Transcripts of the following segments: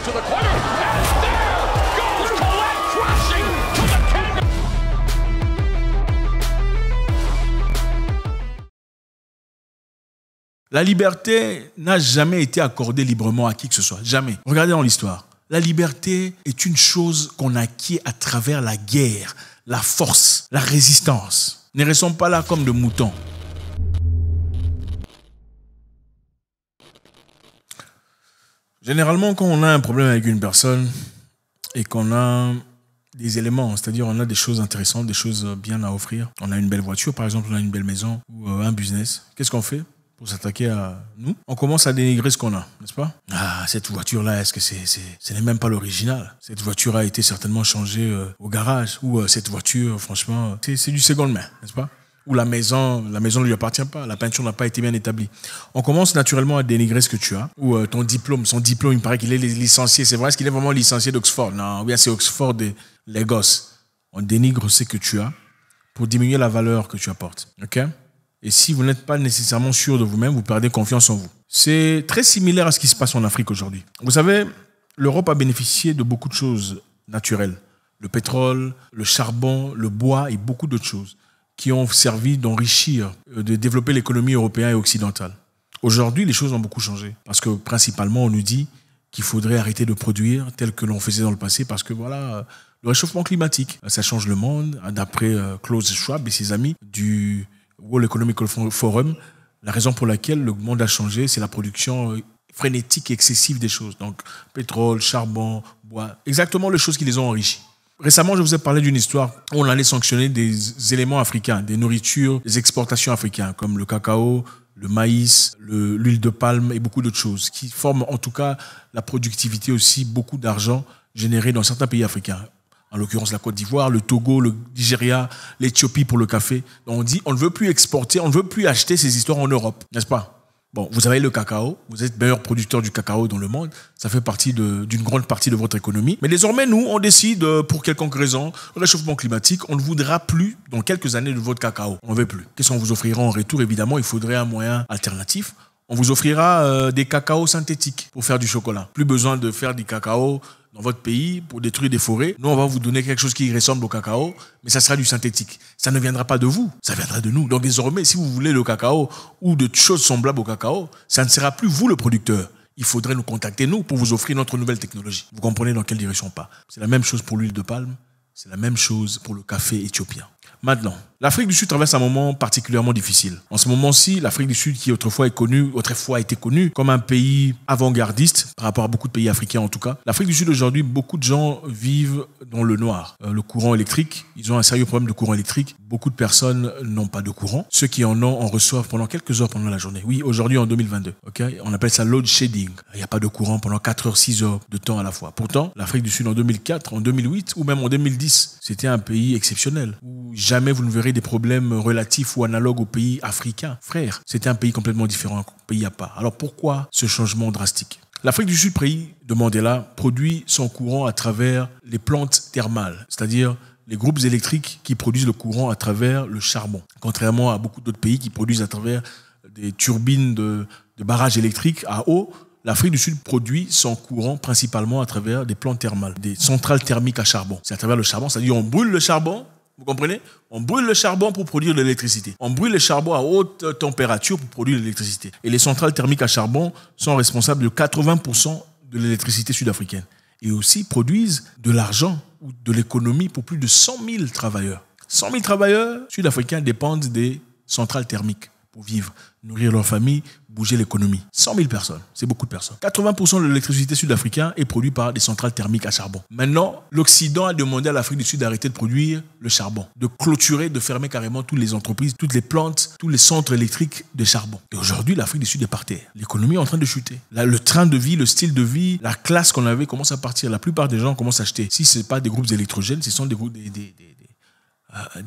to the corner, and there goes Colette crashing to the canvas. La liberté n'a jamais été accordée librement à qui que ce soit. Jamais. Regardez dans l'histoire. La liberté est une chose qu'on acquiert à travers la guerre, la force, la résistance. Ne restons pas là comme de moutons. Généralement, quand on a un problème avec une personne et qu'on a des éléments, c'est-à-dire on a des choses intéressantes, des choses bien à offrir, on a une belle voiture, par exemple, on a une belle maison ou un business, qu'est-ce qu'on fait pour s'attaquer à nous? On commence à dénigrer ce qu'on a, n'est-ce pas? Ah, cette voiture-là, est-ce que ce n'est même pas l'original? Cette voiture a été certainement changée au garage. Ou cette voiture, franchement, c'est du seconde main, n'est-ce pas? Ou la maison ne lui appartient pas, la peinture n'a pas été bien établie. On commence naturellement à dénigrer ce que tu as. Ou ton diplôme, son diplôme, il paraît qu'il est licencié. C'est vrai, est-ce qu'il est vraiment licencié d'Oxford? Non, bien c'est Oxford de Lagos. On dénigre ce que tu as pour diminuer la valeur que tu apportes. Ok? Et si vous n'êtes pas nécessairement sûr de vous-même, vous perdez confiance en vous. C'est très similaire à ce qui se passe en Afrique aujourd'hui. Vous savez, l'Europe a bénéficié de beaucoup de choses naturelles. Le pétrole, le charbon, le bois et beaucoup d'autres choses qui ont servi d'enrichir, de développer l'économie européenne et occidentale. Aujourd'hui, les choses ont beaucoup changé. Parce que principalement, on nous dit qu'il faudrait arrêter de produire tel que l'on faisait dans le passé parce que voilà, le réchauffement climatique, ça change le monde. D'après Klaus Schwab et ses amis du World Economic Forum, la raison pour laquelle le monde a changé, c'est la production frénétique et excessive des choses. Donc, pétrole, charbon, bois, exactement les choses qui les ont enrichis. Récemment, je vous ai parlé d'une histoire où on allait sanctionner des éléments africains, des nourritures, des exportations africaines, comme le cacao, le maïs, l'huile de palme et beaucoup d'autres choses, qui forment en tout cas la productivité aussi, beaucoup d'argent généré dans certains pays africains. En l'occurrence, la Côte d'Ivoire, le Togo, le Nigeria, l'Éthiopie pour le café. Donc on dit, on ne veut plus exporter, on ne veut plus acheter ces histoires en Europe, n'est-ce pas? Bon, vous avez le cacao, vous êtes meilleur producteur du cacao dans le monde, ça fait partie d'une grande partie de votre économie. Mais désormais, nous, on décide, pour quelconque raison, réchauffement climatique, on ne voudra plus, dans quelques années, de votre cacao. On ne veut plus. Qu'est-ce qu'on vous offrira en retour? Évidemment, il faudrait un moyen alternatif. On vous offrira des cacao synthétiques pour faire du chocolat. Plus besoin de faire du cacao dans votre pays pour détruire des forêts. Nous, on va vous donner quelque chose qui ressemble au cacao, mais ça sera du synthétique. Ça ne viendra pas de vous, ça viendra de nous. Donc désormais, si vous voulez le cacao ou de choses semblables au cacao, ça ne sera plus vous le producteur. Il faudrait nous contacter, nous, pour vous offrir notre nouvelle technologie. Vous comprenez dans quelle direction on part. C'est la même chose pour l'huile de palme, c'est la même chose pour le café éthiopien. Maintenant, l'Afrique du Sud traverse un moment particulièrement difficile. En ce moment-ci, l'Afrique du Sud, qui autrefois a été connue comme un pays avant-gardiste, par rapport à beaucoup de pays africains en tout cas. L'Afrique du Sud aujourd'hui, beaucoup de gens vivent dans le noir. Le courant électrique, ils ont un sérieux problème de courant électrique. Beaucoup de personnes n'ont pas de courant. Ceux qui en ont, en reçoivent pendant quelques heures pendant la journée. Oui, aujourd'hui en 2022. Okay, on appelle ça load shedding. Il n'y a pas de courant pendant 4 heures, 6 heures de temps à la fois. Pourtant, l'Afrique du Sud en 2004, en 2008 ou même en 2010, c'était un pays exceptionnel où jamais vous ne verrez des problèmes relatifs ou analogues aux pays africains. Frère, c'était un pays complètement différent, un pays à part. Alors pourquoi ce changement drastique? L'Afrique du Sud, pays de Mandela, produit son courant à travers les plantes thermales, c'est-à-dire les groupes électriques qui produisent le courant à travers le charbon. Contrairement à beaucoup d'autres pays qui produisent à travers des turbines de barrages électriques à eau, l'Afrique du Sud produit son courant principalement à travers des plantes thermales, des centrales thermiques à charbon. C'est à travers le charbon, c'est-à-dire on brûle le charbon. Vous comprenez? On brûle le charbon pour produire de l'électricité. On brûle le charbon à haute température pour produire de l'électricité. Et les centrales thermiques à charbon sont responsables de 80% de l'électricité sud-africaine. Et aussi produisent de l'argent ou de l'économie pour plus de 100 000 travailleurs. 100 000 travailleurs sud-africains dépendent des centrales thermiques pour vivre, nourrir leur famille, bouger l'économie. 100 000 personnes, c'est beaucoup de personnes. 80% de l'électricité sud-africaine est produite par des centrales thermiques à charbon. Maintenant, l'Occident a demandé à l'Afrique du Sud d'arrêter de produire le charbon, de clôturer, de fermer carrément toutes les entreprises, toutes les plantes, tous les centres électriques de charbon. Et aujourd'hui, l'Afrique du Sud est par terre. L'économie est en train de chuter. Là, le train de vie, le style de vie, la classe qu'on avait commence à partir. La plupart des gens commencent à acheter. Si ce n'est pas des groupes électrogènes, ce sont des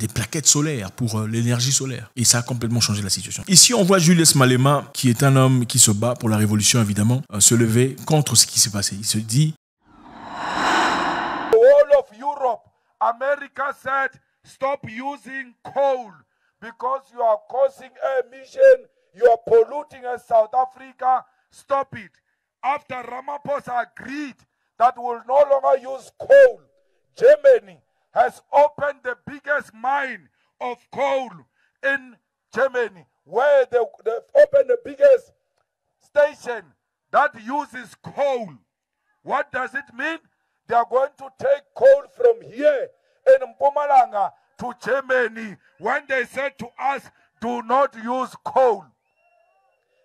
plaquettes solaires pour l'énergie solaire. Et ça a complètement changé la situation. Ici, on voit Julius Malema, qui est un homme qui se bat pour la révolution, évidemment, se lever contre ce qui s'est passé. Il se dit... All of Europe, America said, stop using coal because you are causing emission, you are polluting South Africa, stop it. After Ramaphosa agreed that will no longer use coal. Germany has opened the biggest mine of coal in Germany, where they've opened the biggest station that uses coal. What does it mean? They are going to take coal from here in Mpumalanga to Germany when they said to us, do not use coal.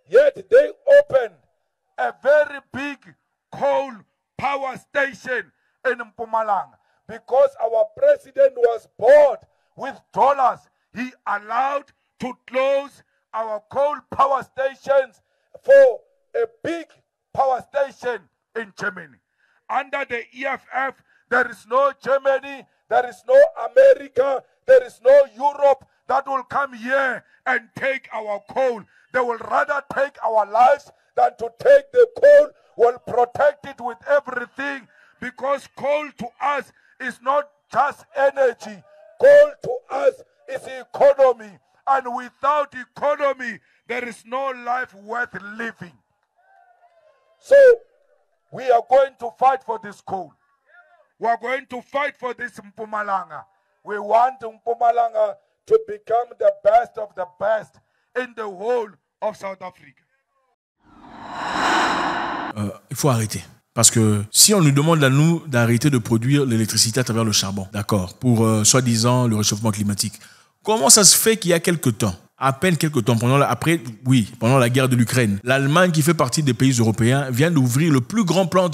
Yet they opened a very big coal power station in Mpumalanga because our president was bored with dollars. He allowed to close our coal power stations for a big power station in Germany. Under the EFF, there is no Germany, there is no America, there is no Europe that will come here and take our coal. They will rather take our lives than to take the coal. Will protect it with everything, because coal to us is not just energy. Coal to us is economy. And without economy, there is no life worth living. So, we are going to fight for this coal. We are going to fight for this Mpumalanga. We want Mpumalanga to become the best of the best in the whole of South Africa. Il faut arrêter. Parce que si on nous demande à nous d'arrêter de produire l'électricité à travers le charbon, d'accord, pour soi-disant le réchauffement climatique, comment ça se fait qu'il y a quelques temps, à peine quelques temps, pendant la guerre de l'Ukraine, l'Allemagne, qui fait partie des pays européens, vient d'ouvrir le plus grand plant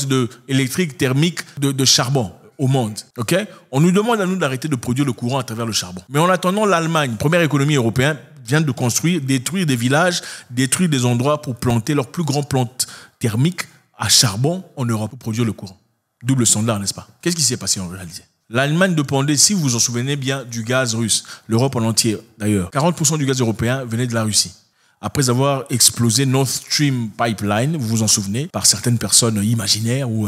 électrique thermique de charbon au monde. Okay? On nous demande à nous d'arrêter de produire le courant à travers le charbon. Mais en attendant, l'Allemagne, première économie européenne, vient de construire, détruire des villages, détruire des endroits pour planter leur plus grand plant thermique à charbon en Europe pour produire le courant. Double standard, n'est-ce pas? Qu'est-ce qui s'est passé en réalité? L'Allemagne dépendait, si vous vous en souvenez bien, du gaz russe. L'Europe en entier, d'ailleurs. 40% du gaz européen venait de la Russie. Après avoir explosé Nord Stream Pipeline, vous vous en souvenez, par certaines personnes imaginaires ou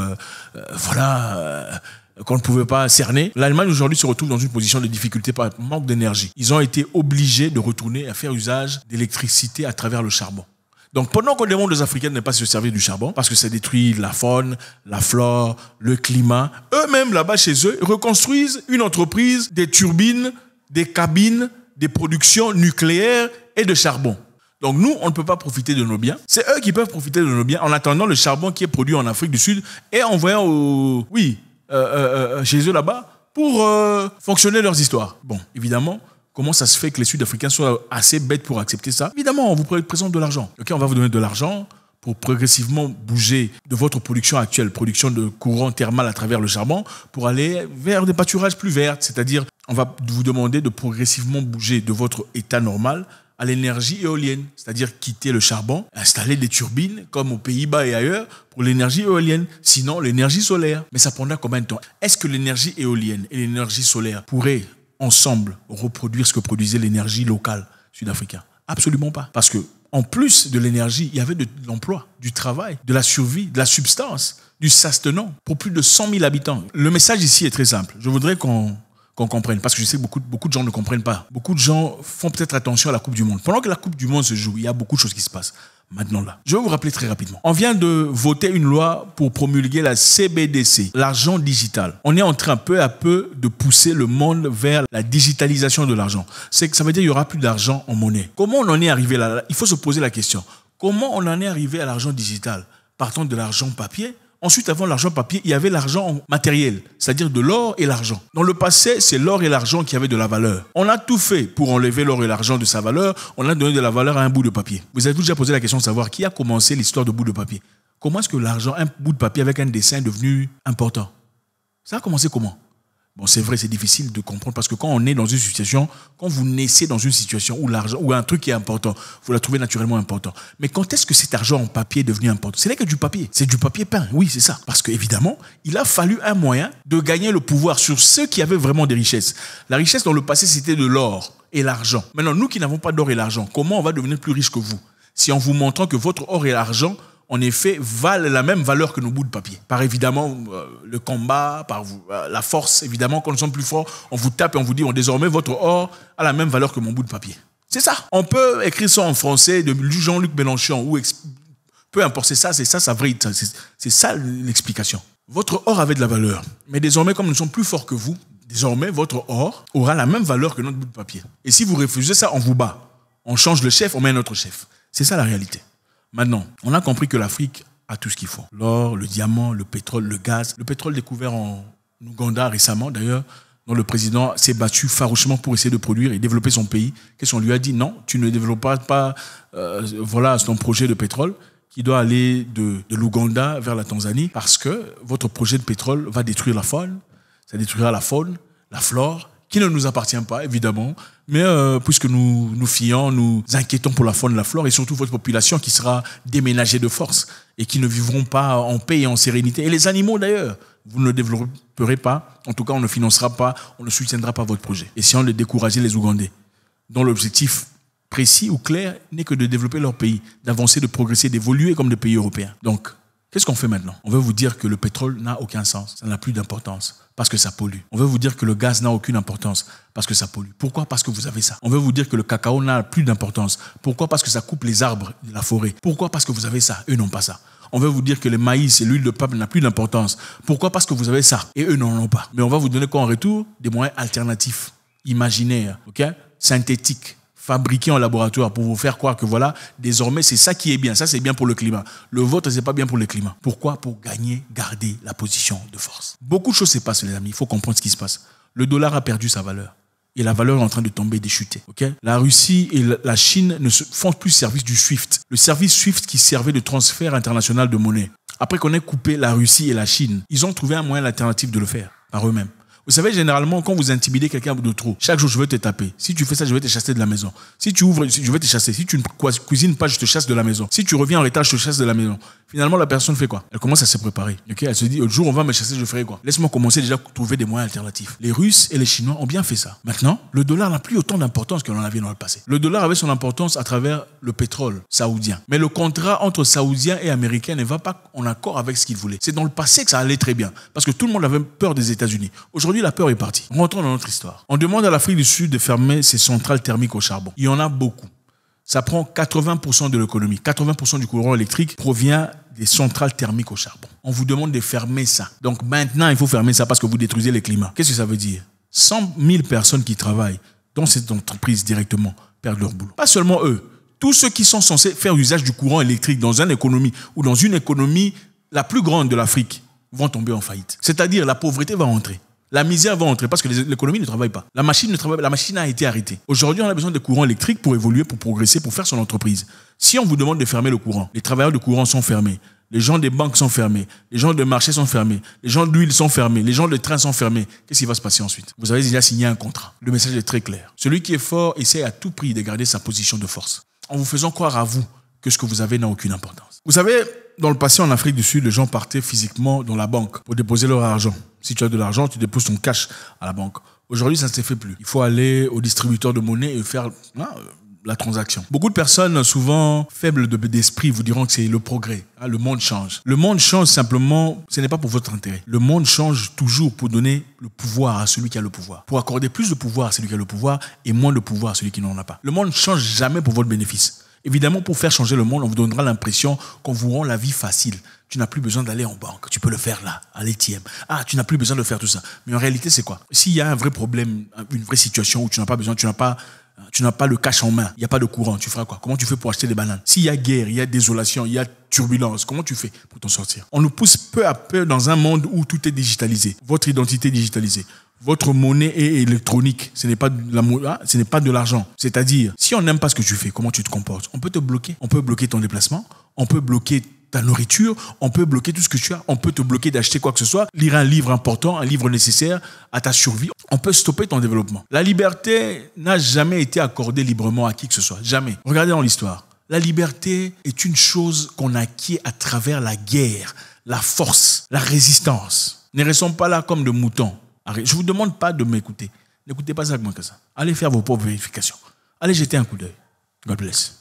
qu'on ne pouvait pas cerner, l'Allemagne aujourd'hui se retrouve dans une position de difficulté par manque d'énergie. Ils ont été obligés de retourner à faire usage d'électricité à travers le charbon. Donc pendant qu'on demande aux Africains de ne pas se servir du charbon, parce que ça détruit la faune, la flore, le climat, eux-mêmes là-bas chez eux reconstruisent une entreprise, des turbines, des cabines, des productions nucléaires et de charbon. Donc nous, on ne peut pas profiter de nos biens. C'est eux qui peuvent profiter de nos biens en attendant le charbon qui est produit en Afrique du Sud et envoyant chez eux là-bas pour fonctionner leurs histoires. Bon, évidemment, comment ça se fait que les Sud-Africains soient assez bêtes pour accepter ça? Évidemment, on vous présente de l'argent. Okay, on va vous donner de l'argent pour progressivement bouger de votre production actuelle, production de courant thermal à travers le charbon, pour aller vers des pâturages plus verts. C'est-à-dire, on va vous demander de progressivement bouger de votre état normal à l'énergie éolienne, c'est-à-dire quitter le charbon, installer des turbines comme aux Pays-Bas et ailleurs pour l'énergie éolienne, sinon l'énergie solaire. Mais ça prendra combien de temps? Est-ce que l'énergie éolienne et l'énergie solaire pourraient ensemble reproduire ce que produisait l'énergie locale sud-africaine? Absolument pas. Parce que en plus de l'énergie, il y avait de l'emploi, du travail, de la survie, de la substance, du sustenance pour plus de 100 000 habitants. Le message ici est très simple. Je voudrais qu'on comprenne, parce que je sais que beaucoup de gens ne comprennent pas. Beaucoup de gens font peut-être attention à la Coupe du Monde. Pendant que la Coupe du Monde se joue, il y a beaucoup de choses qui se passent. Maintenant là, je vais vous rappeler très rapidement. On vient de voter une loi pour promulguer la CBDC, l'argent digital. On est en train peu à peu de pousser le monde vers la digitalisation de l'argent. Ça veut dire qu'il n'y aura plus d'argent en monnaie. Comment on en est arrivé là? Il faut se poser la question. Comment on en est arrivé à l'argent digital? Partant de l'argent papier. Ensuite, avant l'argent papier, il y avait l'argent matériel, c'est-à-dire de l'or et l'argent. Dans le passé, c'est l'or et l'argent qui avaient de la valeur. On a tout fait pour enlever l'or et l'argent de sa valeur. On a donné de la valeur à un bout de papier. Vous avez déjà posé la question de savoir qui a commencé l'histoire de bout de papier. Comment est-ce que l'argent, un bout de papier avec un dessin est devenu important? Ça a commencé comment? Bon, c'est vrai, c'est difficile de comprendre parce que quand on est dans une situation, quand vous naissez dans une situation où l'argent, ou un truc qui est important, vous la trouvez naturellement important. Mais quand est-ce que cet argent en papier est devenu important? Ce n'est que du papier. C'est du papier peint. Oui, c'est ça. Parce qu'évidemment, il a fallu un moyen de gagner le pouvoir sur ceux qui avaient vraiment des richesses. La richesse dans le passé, c'était de l'or et l'argent. Maintenant, nous qui n'avons pas d'or et l'argent, comment on va devenir plus riche que vous? Si en vous montrant que votre or et l'argent, en effet, valent la même valeur que nos bouts de papier. Par évidemment, le combat, par la force, évidemment, quand nous sommes plus forts, on vous tape et on vous dit, désormais, votre or a la même valeur que mon bout de papier. C'est ça. On peut écrire ça en français de Jean-Luc Mélenchon, ou peu importe, c'est ça, sa vraie, c'est ça l'explication. Votre or avait de la valeur. Mais désormais, comme nous sommes plus forts que vous, désormais, votre or aura la même valeur que notre bout de papier. Et si vous refusez ça, on vous bat. On change le chef, on met un autre chef. C'est ça la réalité. Maintenant, on a compris que l'Afrique a tout ce qu'il faut. L'or, le diamant, le pétrole, le gaz. Le pétrole découvert en Ouganda récemment, d'ailleurs, dont le président s'est battu farouchement pour essayer de produire et développer son pays. Qu'est-ce qu'on lui a dit? Non, tu ne développeras pas ton projet de pétrole qui doit aller de l'Ouganda vers la Tanzanie parce que votre projet de pétrole va détruire la faune. Ça détruira la faune, la flore, qui ne nous appartient pas, évidemment, mais puisque nous nous inquiétons pour la faune, la flore, et surtout votre population qui sera déménagée de force et qui ne vivront pas en paix et en sérénité. Et les animaux, d'ailleurs, vous ne le développerez pas, en tout cas, on ne financera pas, on ne soutiendra pas votre projet. Essayons de décourager les Ougandais, dont l'objectif précis ou clair n'est que de développer leur pays, d'avancer, de progresser, d'évoluer comme des pays européens. Donc, qu'est-ce qu'on fait maintenant? On veut vous dire que le pétrole n'a aucun sens, ça n'a plus d'importance, parce que ça pollue. On veut vous dire que le gaz n'a aucune importance, parce que ça pollue. Pourquoi? Parce que vous avez ça. On veut vous dire que le cacao n'a plus d'importance. Pourquoi? Parce que ça coupe les arbres de la forêt. Pourquoi? Parce que vous avez ça, eux n'ont pas ça. On veut vous dire que le maïs et l'huile de palme n'ont plus d'importance. Pourquoi? Parce que vous avez ça, et eux n'en ont pas. Mais on va vous donner quoi en retour? Des moyens alternatifs, imaginaires, synthétiques, fabriqués en laboratoire pour vous faire croire que voilà, désormais, c'est ça qui est bien. Ça, c'est bien pour le climat. Le vôtre, c'est pas bien pour le climat. Pourquoi? Pour gagner, garder la position de force. Beaucoup de choses se passent, les amis. Il faut comprendre ce qui se passe. Le dollar a perdu sa valeur. Et la valeur est en train de tomber, de chuter. La Russie et la Chine ne se font plus service du SWIFT. Le service SWIFT qui servait de transfert international de monnaie. Après qu'on ait coupé la Russie et la Chine, ils ont trouvé un moyen alternatif de le faire par eux-mêmes. Vous savez, généralement, quand vous intimidez quelqu'un de trop, chaque jour, je vais te taper. Si tu fais ça, je vais te chasser de la maison. Si tu ouvres, je vais te chasser. Si tu ne cuisines pas, je te chasse de la maison. Si tu reviens en retard, je te chasse de la maison. Finalement, la personne fait quoi? Elle commence à se préparer. Elle se dit, au jour où on va me chasser, je ferai quoi? Laisse-moi commencer déjà à trouver des moyens alternatifs. Les Russes et les Chinois ont bien fait ça. Maintenant, le dollar n'a plus autant d'importance que l'on avait dans le passé. Le dollar avait son importance à travers le pétrole saoudien. Mais le contrat entre Saoudiens et Américains ne va pas en accord avec ce qu'ils voulaient. C'est dans le passé que ça allait très bien. Parce que tout le monde avait peur des États-Unis. Aujourd'hui, la peur est partie. Rentrons dans notre histoire. On demande à l'Afrique du Sud de fermer ses centrales thermiques au charbon. Il y en a beaucoup. Ça prend 80% de l'économie. 80% du courant électrique provient des centrales thermiques au charbon. On vous demande de fermer ça. Donc maintenant, il faut fermer ça parce que vous détruisez le climat. Qu'est-ce que ça veut dire? 100 000 personnes qui travaillent dans cette entreprise directement perdent leur boulot. Pas seulement eux. Tous ceux qui sont censés faire usage du courant électrique dans une économie ou dans une économie la plus grande de l'Afrique vont tomber en faillite. C'est-à-dire la pauvreté va entrer. La misère va entrer parce que l'économie ne travaille pas. La machine ne travaille pas. La machine a été arrêtée. Aujourd'hui, on a besoin de courant électrique pour évoluer, pour progresser, pour faire son entreprise. Si on vous demande de fermer le courant, les travailleurs de courant sont fermés, les gens des banques sont fermés, les gens de marché sont fermés, les gens de l'huile sont fermés, les gens de train sont fermés. Qu'est-ce qui va se passer ensuite? Vous avez déjà signé un contrat. Le message est très clair. Celui qui est fort essaie à tout prix de garder sa position de force, en vous faisant croire à vous que ce que vous avez n'a aucune importance. Vous savez, dans le passé, en Afrique du Sud, les gens partaient physiquement dans la banque pour déposer leur argent. Si tu as de l'argent, tu déposes ton cash à la banque. Aujourd'hui, ça ne se fait plus. Il faut aller au distributeur de monnaie et faire la transaction. Beaucoup de personnes, souvent faibles d'esprit, vous diront que c'est le progrès. Le monde change. Le monde change simplement, ce n'est pas pour votre intérêt. Le monde change toujours pour donner le pouvoir à celui qui a le pouvoir. Pour accorder plus de pouvoir à celui qui a le pouvoir et moins de pouvoir à celui qui n'en a pas. Le monde ne change jamais pour votre bénéfice. Évidemment, pour faire changer le monde, on vous donnera l'impression qu'on vous rend la vie facile. Tu n'as plus besoin d'aller en banque. Tu peux le faire là, à l'ATM. Tu n'as plus besoin de faire tout ça. Mais en réalité, c'est quoi? S'il y a un vrai problème, une vraie situation où tu n'as pas besoin, tu n'as pas le cash en main, il n'y a pas de courant, tu feras quoi? Comment tu fais pour acheter des bananes? S'il y a guerre, il y a désolation, il y a turbulence, comment tu fais pour t'en sortir? On nous pousse peu à peu dans un monde où tout est digitalisé. Votre identité est digitalisée. Votre monnaie est électronique. Ce n'est pas de l'argent. C'est-à-dire, si on n'aime pas ce que tu fais, comment tu te comportes? On peut te bloquer. On peut bloquer ton déplacement. On peut bloquer ta nourriture. On peut bloquer tout ce que tu as. On peut te bloquer d'acheter quoi que ce soit. Lire un livre important, un livre nécessaire à ta survie. On peut stopper ton développement. La liberté n'a jamais été accordée librement à qui que ce soit. Jamais. Regardez dans l'histoire. La liberté est une chose qu'on acquiert à travers la guerre, la force, la résistance. Ne restons pas là comme de moutons. Je ne vous demande pas de m'écouter. N'écoutez pas ça que moi que ça. Allez faire vos propres vérifications. Allez jeter un coup d'œil. God bless.